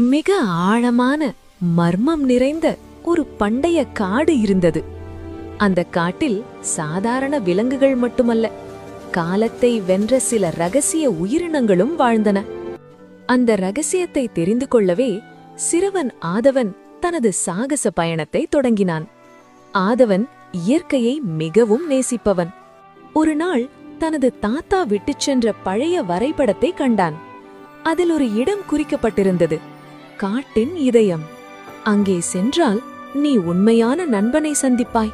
மிக ஆழமான மர்மம் நிறைந்த ஒரு பண்டைய காடு இருந்தது. அந்த காட்டில் சாதாரண விலங்குகள் மட்டுமல்ல, காலத்தை வென்ற சில ரகசிய உயிரினங்களும் வாழ்ந்தன. அந்த ரகசியத்தை தெரிந்து கொள்ளவே சிறுவன் ஆதவன் தனது சாகச பயணத்தை தொடங்கினான். ஆதவன் இயற்கையை மிகவும் நேசிப்பவன். ஒரு நாள் தனது தாத்தா விட்டுச் சென்ற பழைய வரைபடத்தை கண்டான். அதில் ஒரு இடம் குறிக்கப்பட்டிருந்தது, காட்டின் இதயம். அங்கே சென்றால் நீ உண்மையான நண்பனை சந்திப்பாய்.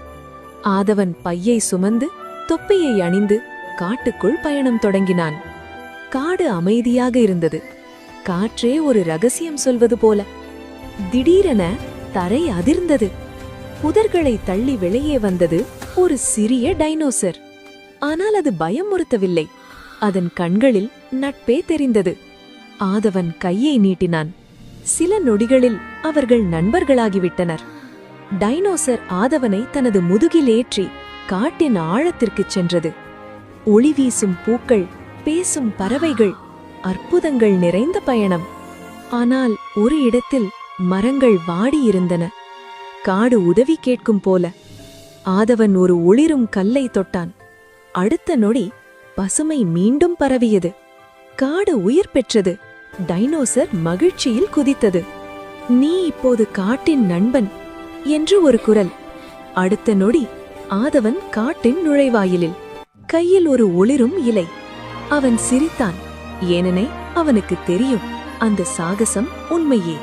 ஆதவன் பையை சுமந்து தொப்பியை அணிந்து காட்டுக்குள் பயணம் தொடங்கினான். காடு அமைதியாக இருந்தது, காற்றே ஒரு ரகசியம் சொல்வது போல. திடீரென தரை அதிர்ந்தது. புதர்களை தள்ளி வெளியே வந்தது ஒரு சிறிய டைனோசர். ஆனால் அது பயமுறுத்தவில்லை, அதன் கண்களில் நட்பே தெரிந்தது. ஆதவன் கையை நீட்டினான். சில நொடிகளில் அவர்கள் நண்பர்களாகிவிட்டனர். டைனோசர் ஆதவனை தனது முதுகில் ஏற்றி காட்டின் ஆழத்திற்குச் சென்றது. ஒளி வீசும் பூக்கள், பேசும் பறவைகள், அற்புதங்கள் நிறைந்த பயணம். ஆனால் ஒரு இடத்தில் மரங்கள் வாடியிருந்தன. காடு உதவி கேட்கும் போல. ஆதவன் ஒரு ஒளிரும் கல்லை தொட்டான். அடுத்த நொடி பசுமை மீண்டும் பரவியது. காடு உயிர் பெற்றது. டைனோசர் மகிழ்ச்சியில் குதித்தது. நீ இப்போது காட்டின் நண்பன் என்று ஒரு குரல். அடுத்த நொடி ஆதவன் காட்டின் நுழைவாயிலில், கையில் ஒரு ஒளிரும் இலை. அவன் சிரித்தான், ஏனெனில் அவனுக்கு தெரியும், அந்த சாகசம் உண்மையே.